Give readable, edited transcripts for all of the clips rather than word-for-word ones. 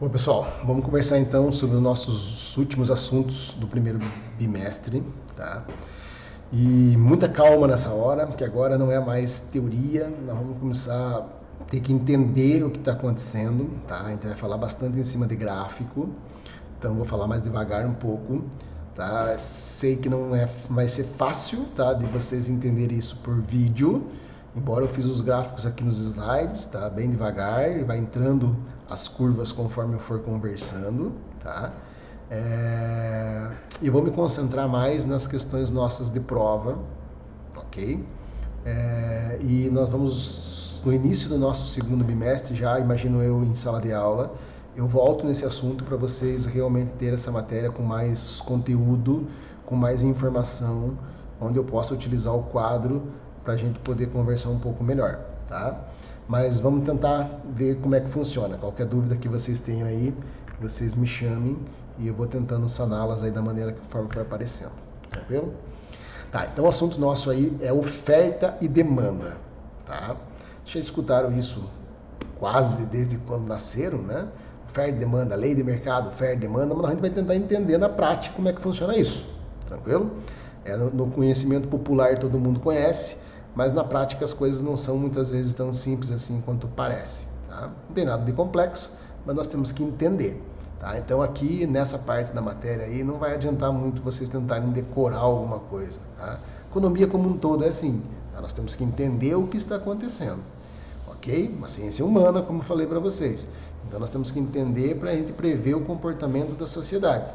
Bom, pessoal, vamos conversar então sobre os nossos últimos assuntos do primeiro bimestre, tá? E muita calma nessa hora, que agora não é mais teoria, nós vamos começar a ter que entender o que está acontecendo, tá? A gente vai falar bastante em cima de gráfico, então vou falar mais devagar um pouco, tá? Sei que não vai ser fácil, tá? De vocês entenderem isso por vídeo, embora eu fiz os gráficos aqui nos slides, tá? Bem devagar, vai entrando as curvas conforme eu for conversando, tá? E vou me concentrar mais nas questões nossas de prova, ok? E nós vamos, no início do nosso segundo bimestre, já imagino eu em sala de aula, eu volto nesse assunto para vocês realmente ter essa matéria com mais conteúdo, com mais informação, onde eu possa utilizar o quadro para a gente poder conversar um pouco melhor, tá? Mas vamos tentar ver como é que funciona. Qualquer dúvida que vocês tenham aí, vocês me chamem e eu vou tentando saná-las aí da maneira que forma for aparecendo, tranquilo? Tá, então o assunto nosso aí é oferta e demanda, tá? Vocês escutaram isso quase desde quando nasceram, né? Oferta e demanda, lei de mercado, oferta e demanda, mas a gente vai tentar entender na prática como é que funciona isso, tranquilo? No conhecimento popular todo mundo conhece, mas na prática as coisas não são muitas vezes tão simples assim quanto parece, tá? Não tem nada de complexo, mas nós temos que entender, tá? Então aqui nessa parte da matéria aí não vai adiantar muito vocês tentarem decorar alguma coisa, tá? Economia como um todo é assim, tá? Nós temos que entender o que está acontecendo, ok? Uma ciência humana, como eu falei para vocês. Então nós temos que entender para a gente prever o comportamento da sociedade,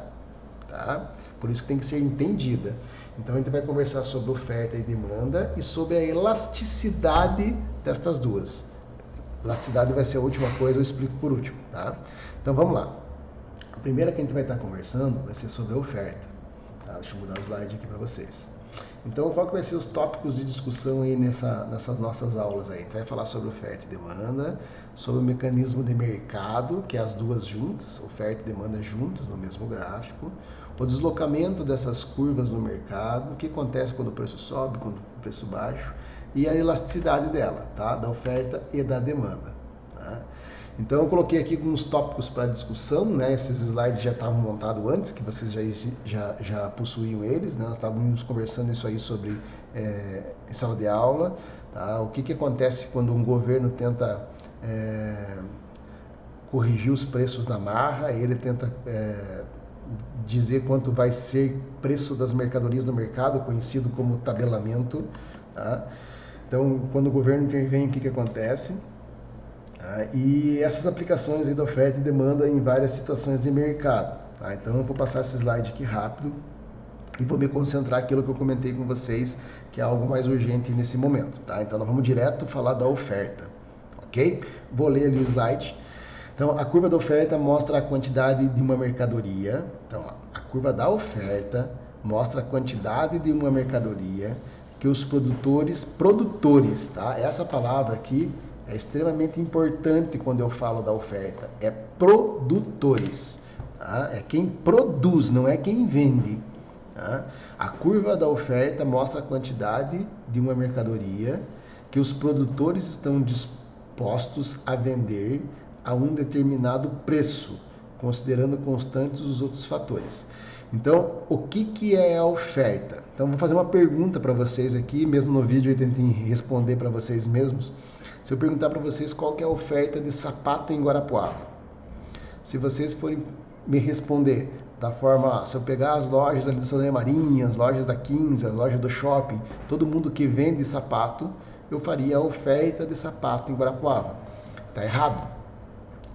tá? Por isso que tem que ser entendida. Então a gente vai conversar sobre oferta e demanda e sobre a elasticidade destas duas. Elasticidade vai ser a última coisa, eu explico por último, tá? Então vamos lá. A primeira que a gente vai estar conversando vai ser sobre a oferta, tá? Deixa eu mudar o slide aqui para vocês. Então, qual que vai ser os tópicos de discussão aí nessas nossas aulas aí? A gente vai falar sobre oferta e demanda, sobre o mecanismo de mercado, que é as duas juntas, oferta e demanda juntas no mesmo gráfico, o deslocamento dessas curvas no mercado, o que acontece quando o preço sobe, quando o preço baixa, e a elasticidade dela, tá? Da oferta e da demanda, tá? Então eu coloquei aqui alguns tópicos para discussão, né? Esses slides já estavam montados antes, que vocês já possuíam eles, né? Nós estávamos conversando isso aí sobre em sala de aula, tá? O que acontece quando um governo tenta corrigir os preços na marra, ele tenta dizer quanto vai ser preço das mercadorias no mercado, conhecido como tabelamento, tá? Então, quando o governo intervém, o que acontece? E essas aplicações aí da oferta e demanda em várias situações de mercado, tá? Então eu vou passar esse slide aqui rápido e vou me concentrar naquilo que eu comentei com vocês, que é algo mais urgente nesse momento, tá? Então nós vamos direto falar da oferta, ok? Vou ler ali o slide. Então a curva da oferta mostra a quantidade de uma mercadoria. Então a curva da oferta mostra a quantidade de uma mercadoria que os produtores, tá? Essa palavra aqui é extremamente importante quando eu falo da oferta. É produtores, tá? É quem produz, não é quem vende, tá? A curva da oferta mostra a quantidade de uma mercadoria que os produtores estão dispostos a vender a um determinado preço, considerando constantes os outros fatores. Então, o que é a oferta? Então, vou fazer uma pergunta para vocês aqui, mesmo no vídeo eu tentei responder para vocês mesmos. Se eu perguntar para vocês qual que é a oferta de sapato em Guarapuava, se vocês forem me responder da forma, se eu pegar as lojas da Santa Marinha, as lojas da 15, as lojas do shopping, todo mundo que vende sapato, eu faria a oferta de sapato em Guarapuava. Tá errado.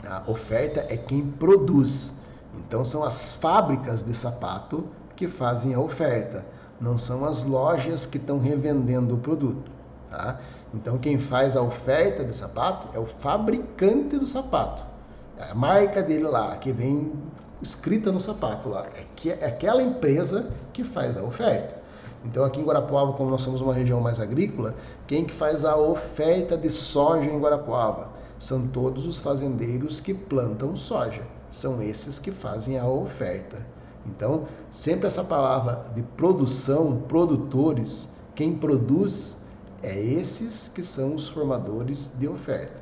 A oferta é quem produz. Então são as fábricas de sapato que fazem a oferta, não são as lojas que estão revendendo o produto, tá? Então quem faz a oferta de sapato é o fabricante do sapato, é a marca dele lá, que vem escrita no sapato lá, é aquela empresa que faz a oferta. Então aqui em Guarapuava, como nós somos uma região mais agrícola, quem que faz a oferta de soja em Guarapuava? São todos os fazendeiros que plantam soja. São esses que fazem a oferta. Então, sempre essa palavra de produção, produtores, quem produz é esses que são os formadores de oferta.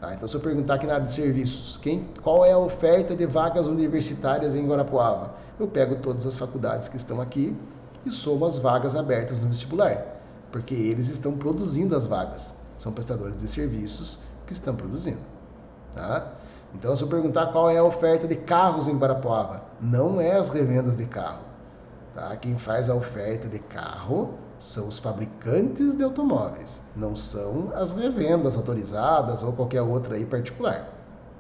Tá? Então, se eu perguntar aqui na área de serviços, qual é a oferta de vagas universitárias em Guarapuava? Eu pego todas as faculdades que estão aqui e somo as vagas abertas no vestibular, porque eles estão produzindo as vagas. São prestadores de serviços que estão produzindo. Tá? Então, se eu perguntar qual é a oferta de carros em Guarapuava, não é as revendas de carro. Tá? Quem faz a oferta de carro são os fabricantes de automóveis, não são as revendas autorizadas ou qualquer outra aí particular.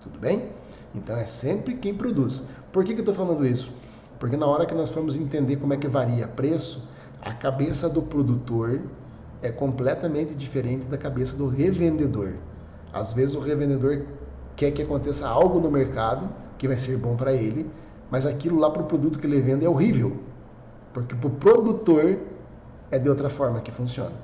Tudo bem? Então é sempre quem produz. Por que eu estou falando isso? Porque na hora que nós formos entender como é que varia preço, a cabeça do produtor é completamente diferente da cabeça do revendedor. Às vezes o revendedor quer que aconteça algo no mercado que vai ser bom para ele, mas aquilo lá para o produto que ele vende é horrível, porque para o produtor é de outra forma que funciona.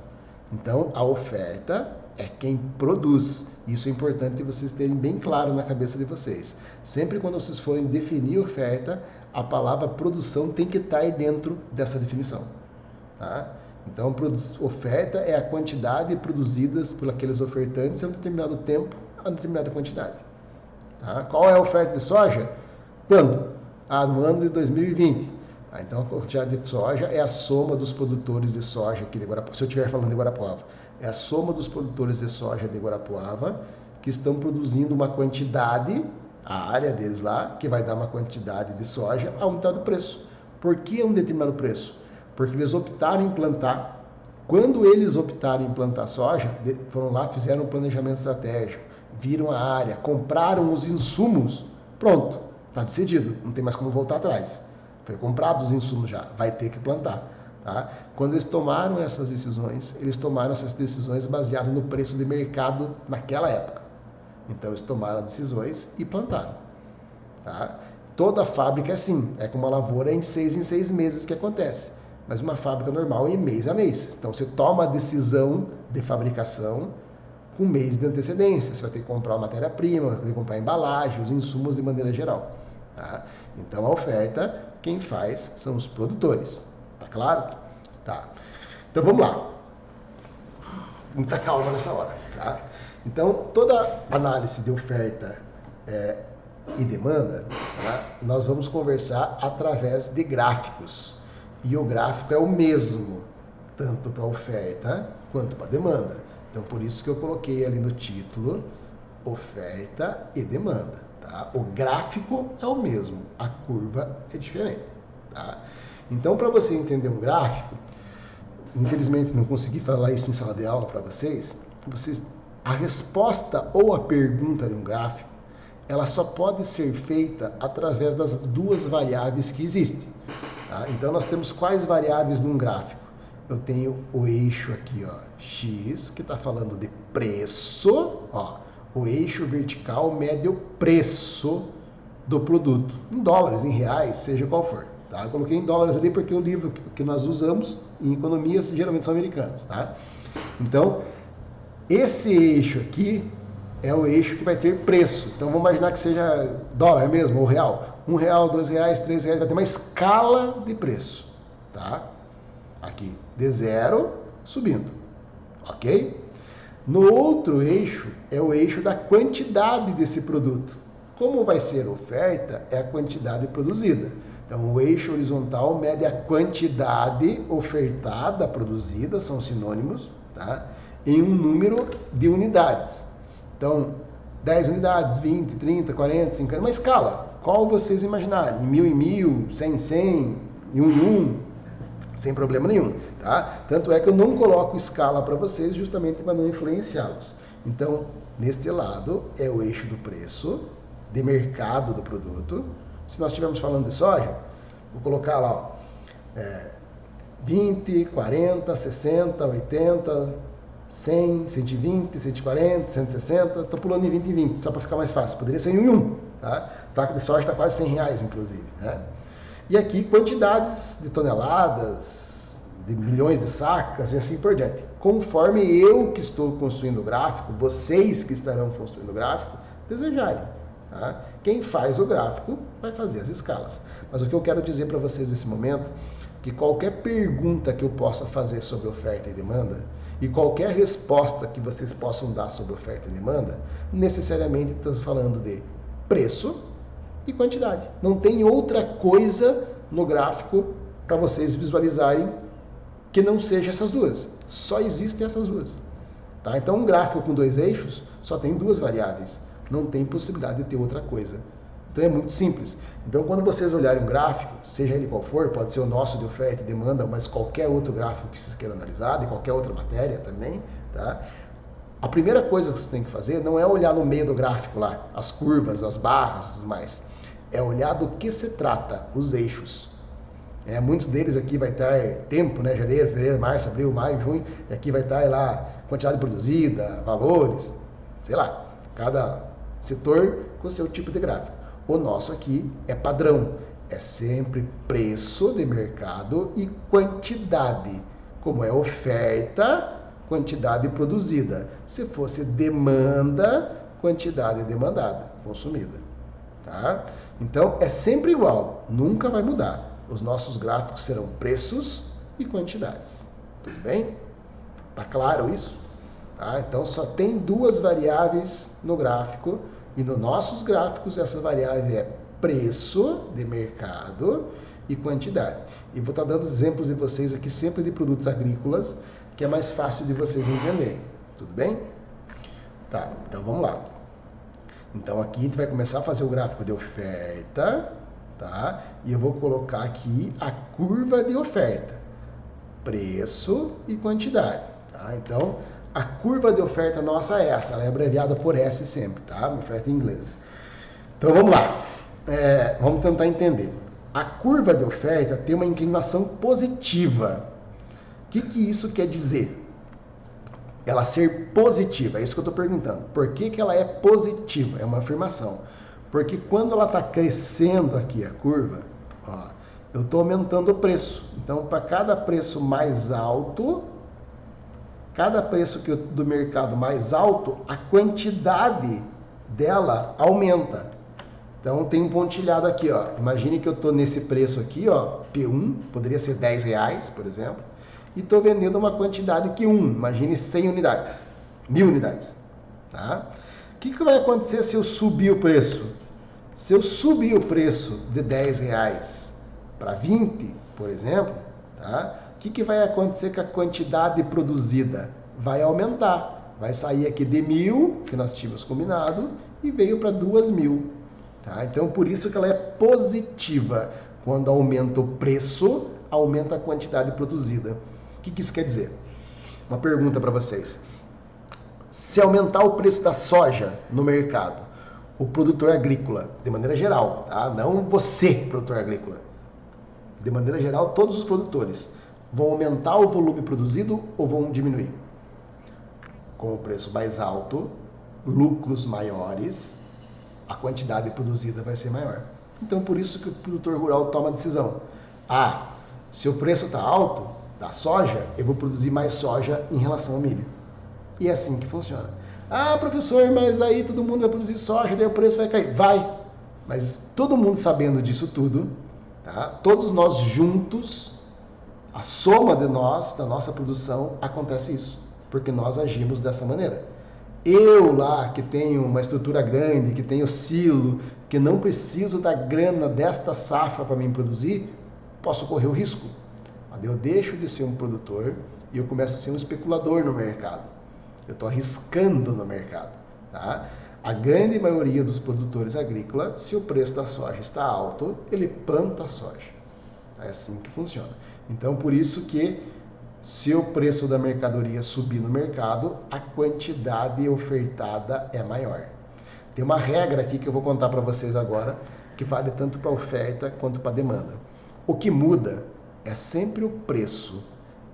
Então, a oferta é quem produz. Isso é importante vocês terem bem claro na cabeça de vocês. Sempre quando vocês forem definir oferta, a palavra produção tem que estar dentro dessa definição. Tá? Então, oferta é a quantidade produzidas por aqueles ofertantes em um determinado tempo, a determinada quantidade. Tá? Qual é a oferta de soja? Quando? No ano de 2020. Então, a quantidade de soja é a soma dos produtores de soja aqui de Guarapuava. Se eu estiver falando de Guarapuava, é a soma dos produtores de soja de Guarapuava que estão produzindo uma quantidade, a área deles lá, que vai dar uma quantidade de soja a um determinado preço. Por que um determinado preço? Porque eles optaram em plantar. Quando eles optaram em plantar soja, foram lá, fizeram um planejamento estratégico, viram a área, compraram os insumos, pronto, está decidido, não tem mais como voltar atrás. Foi comprado os insumos já, vai ter que plantar. Tá? Quando eles tomaram essas decisões baseadas no preço de mercado naquela época. Então eles tomaram as decisões e plantaram. Tá? Toda fábrica é assim, é com uma lavoura em 6 meses que acontece. Mas uma fábrica normal é em mês a mês. Então você toma a decisão de fabricação com um mês de antecedência. Você vai ter que comprar a matéria-prima, vai ter que comprar a embalagem, os insumos de maneira geral. Tá? Então a oferta, quem faz são os produtores. Tá claro? Tá. Então vamos lá. Muita calma nessa hora. Tá? Então toda análise de oferta e demanda, tá? Nós vamos conversar através de gráficos. E o gráfico é o mesmo, tanto para a oferta quanto para a demanda. Então por isso que eu coloquei ali no título oferta e demanda. Tá? O gráfico é o mesmo, a curva é diferente. Tá? Então, para você entender um gráfico, infelizmente não consegui falar isso em sala de aula para vocês, a resposta ou a pergunta de um gráfico, ela só pode ser feita através das duas variáveis que existem. Tá? Então, nós temos quais variáveis num gráfico? Eu tenho o eixo aqui, ó, X, que está falando de preço, ó. O eixo vertical mede o preço do produto, em dólares, em reais, seja qual for. Tá? Eu coloquei em dólares ali porque o livro que nós usamos em economias geralmente são americanos. Tá? Então, esse eixo aqui é o eixo que vai ter preço. Então, vamos imaginar que seja dólar mesmo, ou real. R$1, R$2, R$3, vai ter uma escala de preço. Tá? Aqui, de 0 subindo. Ok? No outro eixo, é o eixo da quantidade desse produto. Como vai ser oferta, é a quantidade produzida. Então, o eixo horizontal mede a quantidade ofertada, produzida, são sinônimos, tá? Em um número de unidades. Então, 10 unidades, 20, 30, 40, 50, uma escala. Qual vocês imaginarem? Em 1000, 100 em 100, em 1, sem problema nenhum, tá? Tanto é que eu não coloco escala para vocês justamente para não influenciá-los. Então, neste lado é o eixo do preço, de mercado do produto. Se nós estivermos falando de soja, vou colocar lá, ó, 20, 40, 60, 80, 100, 120, 140, 160, estou pulando em 20 e 20, só para ficar mais fácil. Poderia ser em 1, tá? O saco de soja está quase R$100, inclusive, né? E aqui quantidades de toneladas, de milhões de sacas e assim por diante. Conforme eu que estou construindo o gráfico, vocês que estarão construindo o gráfico, desejarem. Tá? Quem faz o gráfico vai fazer as escalas. Mas o que eu quero dizer para vocês nesse momento, que qualquer pergunta que eu possa fazer sobre oferta e demanda e qualquer resposta que vocês possam dar sobre oferta e demanda, necessariamente estamos falando de preço e quantidade. Não tem outra coisa no gráfico para vocês visualizarem que não seja essas duas. Só existem essas duas. Tá? Então, um gráfico com dois eixos só tem duas variáveis. Não tem possibilidade de ter outra coisa. Então, é muito simples. Então, quando vocês olharem um gráfico, seja ele qual for, pode ser o nosso de oferta e demanda, mas qualquer outro gráfico que vocês queiram analisar, de qualquer outra matéria também, tá? A primeira coisa que vocês têm que fazer não é olhar no meio do gráfico lá, as curvas, as barras e tudo mais. É olhar do que se trata, os eixos. Muitos deles aqui vai estar tempo, né? Janeiro, fevereiro, março, abril, maio, junho, e aqui vai estar lá quantidade produzida, valores, sei lá, cada setor com o seu tipo de gráfico. O nosso aqui é padrão, é sempre preço de mercado e quantidade, como é oferta, quantidade produzida. Se fosse demanda, quantidade demandada, consumida. Tá? Então, é sempre igual, nunca vai mudar. Os nossos gráficos serão preços e quantidades. Tudo bem? Tá claro isso? Tá? Então, só tem duas variáveis no gráfico e nos nossos gráficos essa variável é preço de mercado e quantidade. E vou estar dando exemplos de vocês aqui sempre de produtos agrícolas, que é mais fácil de vocês entenderem. Tudo bem? Tá, então vamos lá. Então aqui a gente vai começar a fazer o gráfico de oferta, tá? E eu vou colocar aqui a curva de oferta, preço e quantidade, tá? Então a curva de oferta nossa é essa, ela é abreviada por S sempre, tá? Oferta em inglês. Então vamos lá, vamos tentar entender. A curva de oferta tem uma inclinação positiva. O que isso quer dizer? Ela ser positiva, é isso que eu estou perguntando. Por que ela é positiva? É uma afirmação. Porque quando ela está crescendo aqui a curva, ó, eu estou aumentando o preço. Então, para cada preço mais alto, cada preço do mercado mais alto, a quantidade dela aumenta. Então, tem um pontilhado aqui, ó. Imagine que eu estou nesse preço aqui, ó, P1, poderia ser R$10, por exemplo. E estou vendendo uma quantidade Q1, imagine 100 unidades, 1000 unidades. Tá? O que vai acontecer se eu subir o preço? Se eu subir o preço de R$10 para 20, por exemplo, tá? O que vai acontecer com a quantidade produzida? Vai aumentar, vai sair aqui de 1000, que nós tínhamos combinado, e veio para 2000. Tá? Então, por isso que ela é positiva. Quando aumenta o preço, aumenta a quantidade produzida. O que isso quer dizer? Uma pergunta para vocês. Se aumentar o preço da soja no mercado, o produtor agrícola, de maneira geral, tá? Não você, produtor agrícola, de maneira geral, todos os produtores vão aumentar o volume produzido ou vão diminuir? Com o preço mais alto, lucros maiores, a quantidade produzida vai ser maior. Então, por isso que o produtor rural toma a decisão. Se o preço está alto da soja, eu vou produzir mais soja em relação ao milho. E é assim que funciona. Professor, mas aí todo mundo vai produzir soja, daí o preço vai cair. Vai! Mas todo mundo sabendo disso tudo, tá? Todos nós juntos, a soma de nós, da nossa produção, acontece isso. Porque nós agimos dessa maneira. Eu lá, que tenho uma estrutura grande, que tenho silo, que não preciso da grana desta safra para mim produzir, posso correr o risco. Eu deixo de ser um produtor e eu começo a ser um especulador no mercado. Eu estou arriscando no mercado. Tá? A grande maioria dos produtores agrícolas, se o preço da soja está alto, ele planta a soja. É assim que funciona. Então, por isso que se o preço da mercadoria subir no mercado, a quantidade ofertada é maior. Tem uma regra aqui que eu vou contar para vocês agora, que vale tanto para oferta quanto para demanda. O que muda é sempre o preço.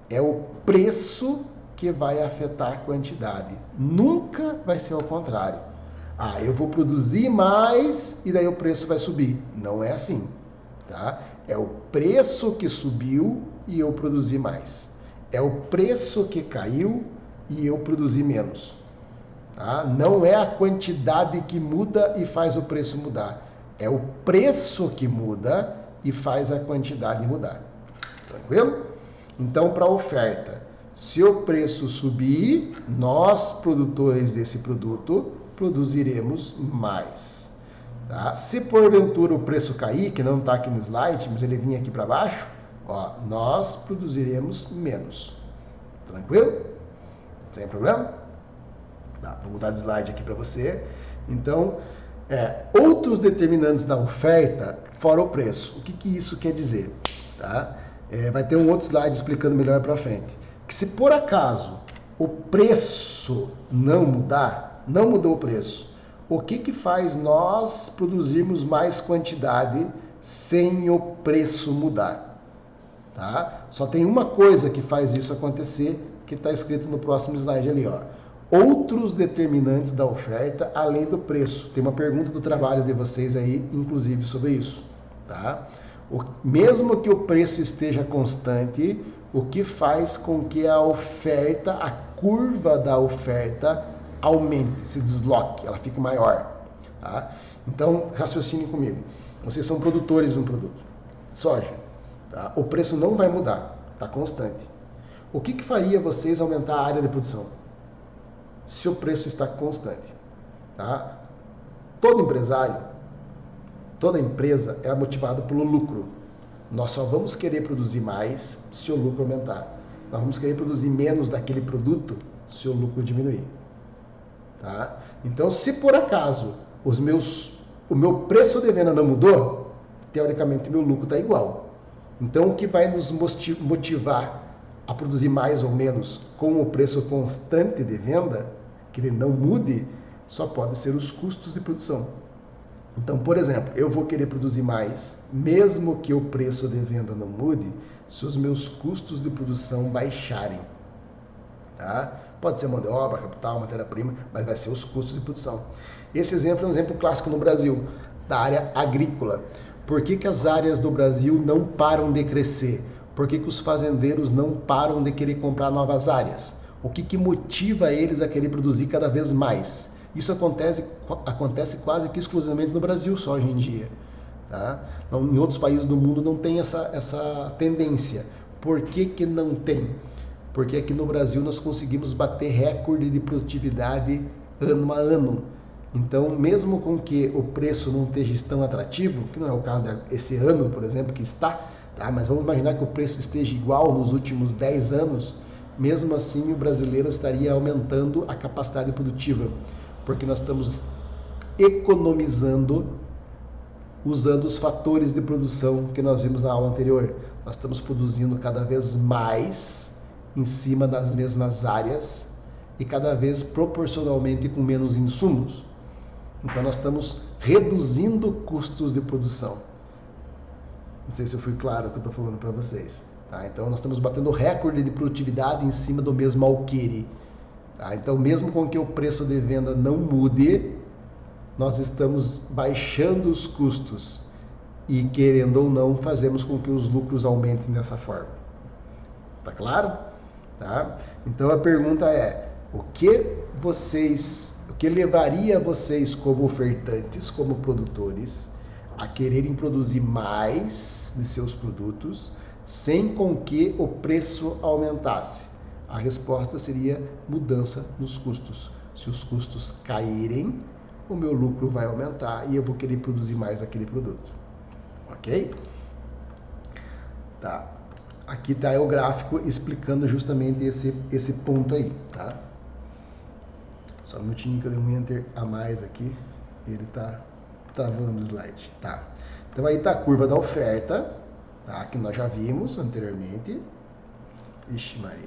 É o preço que vai afetar a quantidade. Nunca vai ser ao contrário. Eu vou produzir mais e daí o preço vai subir. Não é assim. Tá? É o preço que subiu e eu produzi mais. É o preço que caiu e eu produzi menos. Tá? Não é a quantidade que muda e faz o preço mudar. É o preço que muda e faz a quantidade mudar. Tranquilo? Então, para a oferta, se o preço subir, nós, produtores desse produto, produziremos mais. Tá? Se porventura o preço cair, que não está aqui no slide, mas ele vinha aqui para baixo, ó, nós produziremos menos. Tranquilo? Sem problema? Tá, vou mudar de slide aqui para você. Então, outros determinantes da oferta, fora o preço. O que isso quer dizer? Tá? Vai ter um outro slide explicando melhor para frente. Que se por acaso o preço não mudar, não mudou o preço, o que faz nós produzirmos mais quantidade sem o preço mudar? Tá? Só tem uma coisa que faz isso acontecer, que está escrito no próximo slide ali, ó. Outros determinantes da oferta além do preço. Tem uma pergunta do trabalho de vocês aí, inclusive, sobre isso. Tá? Mesmo que o preço esteja constante, o que faz com que a oferta, a curva da oferta, aumente, se desloque, ela fique maior. Tá? Então, raciocine comigo. Vocês são produtores de um produto. Soja. Tá? O preço não vai mudar, está constante. O que faria vocês aumentar a área de produção? Se o preço está constante. Tá? Todo empresário, toda empresa é motivada pelo lucro. Nós só vamos querer produzir mais se o lucro aumentar. Nós vamos querer produzir menos daquele produto se o lucro diminuir. Tá? Então, se por acaso o meu preço de venda não mudou, teoricamente meu lucro está igual. Então, o que vai nos motivar a produzir mais ou menos com o preço constante de venda, que ele não mude, só pode ser os custos de produção. Então, por exemplo, eu vou querer produzir mais, mesmo que o preço de venda não mude, se os meus custos de produção baixarem. Tá? Pode ser mão de obra, capital, matéria-prima, mas vai ser os custos de produção. Esse exemplo é um exemplo clássico no Brasil, da área agrícola. Por que as áreas do Brasil não param de crescer? Por que os fazendeiros não param de querer comprar novas áreas? O que motiva eles a querer produzir cada vez mais? Isso acontece quase que exclusivamente no Brasil só hoje em dia. Tá? Em outros países do mundo não tem essa tendência. Por que não tem? Porque aqui no Brasil nós conseguimos bater recorde de produtividade ano a ano. Então, mesmo com que o preço não esteja tão atrativo, que não é o caso desse ano, por exemplo, que está, tá? Mas vamos imaginar que o preço esteja igual nos últimos 10 anos, mesmo assim o brasileiro estaria aumentando a capacidade produtiva, porque nós estamos economizando usando os fatores de produção que nós vimos na aula anterior. Nós estamos produzindo cada vez mais em cima das mesmas áreas e cada vez proporcionalmente com menos insumos. Então nós estamos reduzindo custos de produção. Não sei se eu fui claro o que eu estou falando para vocês. Tá? Então nós estamos batendo recorde de produtividade em cima do mesmo alqueire. Tá? Então mesmo com que o preço de venda não mude, nós estamos baixando os custos e, querendo ou não, fazemos com que os lucros aumentem dessa forma. Tá claro? Tá? Então a pergunta é, o que levaria vocês como ofertantes, como produtores, a quererem produzir mais de seus produtos sem com que o preço aumentasse? A resposta seria mudança nos custos. Se os custos caírem, o meu lucro vai aumentar e eu vou querer produzir mais aquele produto. Ok? Tá. Aqui está o gráfico explicando justamente esse ponto aí, tá? Só um minutinho que eu dei um enter a mais aqui. Ele tá travando o slide. Tá. Então aí está a curva da oferta, tá? Que nós já vimos anteriormente. Ixi, Maria.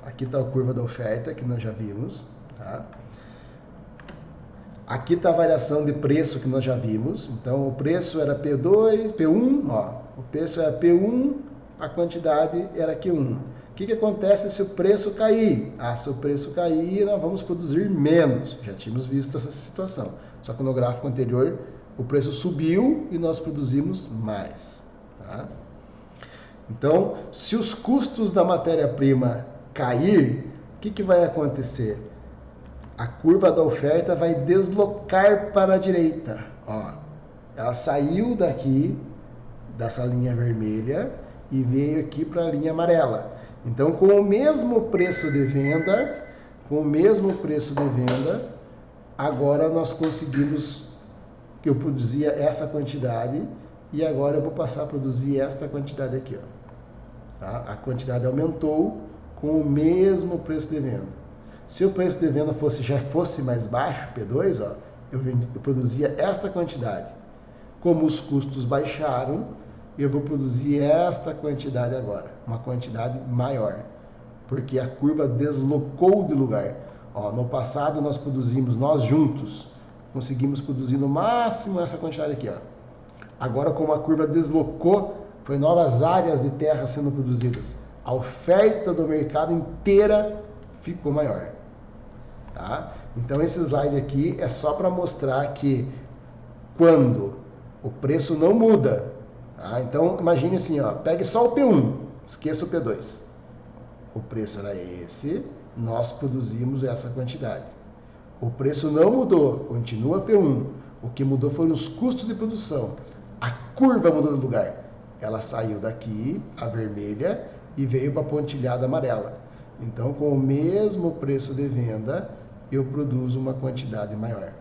Aqui está a curva da oferta que nós já vimos, tá? Aqui está a variação de preço que nós já vimos. Então o preço era P2, P1, ó. O preço era P1, a quantidade era Q1. O que acontece se o preço cair? Se o preço cair, nós vamos produzir menos. Já tínhamos visto essa situação. Só que no gráfico anterior, o preço subiu e nós produzimos mais. Tá? Então, se os custos da matéria-prima cair, o que vai acontecer? A curva da oferta vai deslocar para a direita. Ó, ela saiu daqui, dessa linha vermelha, e veio aqui para a linha amarela. Então, com o mesmo preço de venda, agora nós conseguimos que eu produzia essa quantidade e agora eu vou passar a produzir esta quantidade aqui, ó. Tá? A quantidade aumentou com o mesmo preço de venda. Se o preço de venda já fosse mais baixo, P2, ó, eu produzia esta quantidade. Como os custos baixaram, eu vou produzir esta quantidade agora, uma quantidade maior, porque a curva deslocou de lugar. Ó, no passado nós juntos, conseguimos produzir no máximo essa quantidade aqui, ó. Agora, como a curva deslocou, foi novas áreas de terra sendo produzidas. A oferta do mercado inteira ficou maior. Tá? Então, esse slide aqui é só para mostrar que quando o preço não muda, tá? Então, imagine assim, ó, pegue só o P1, esqueça o P2. O preço era esse, nós produzimos essa quantidade. O preço não mudou, continua P1. O que mudou foram os custos de produção. A curva mudou de lugar. Ela saiu daqui, a vermelha, e veio para a pontilhada amarela. Então, com o mesmo preço de venda, eu produzo uma quantidade maior,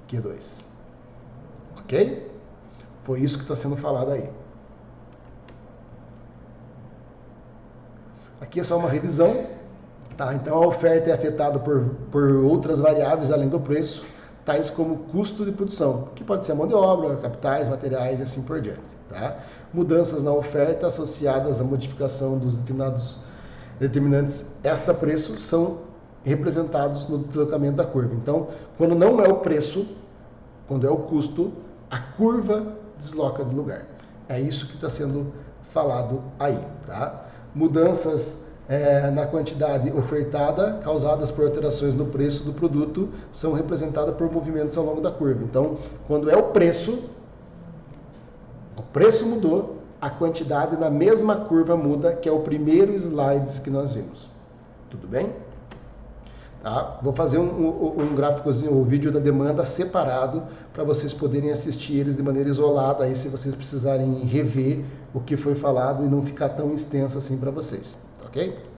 Q2. Ok? Foi isso que está sendo falado aí. Aqui é só uma revisão. Tá? Então, a oferta é afetada por outras variáveis além do preço, tais como custo de produção, que pode ser mão de obra, capitais, materiais e assim por diante. Tá? Mudanças na oferta associadas à modificação dos determinantes extra-preço são representados no deslocamento da curva. Então, quando não é o preço, quando é o custo, a curva desloca de lugar. É isso que está sendo falado aí. Tá? Mudanças na quantidade ofertada, causadas por alterações no preço do produto, são representadas por movimentos ao longo da curva. Então, quando é o preço mudou, a quantidade na mesma curva muda, que é o primeiro slide que nós vimos. Tudo bem? Tá? Vou fazer um gráficozinho, o vídeo da demanda separado, para vocês poderem assistir eles de maneira isolada, aí se vocês precisarem rever o que foi falado e não ficar tão extenso assim para vocês. Ok?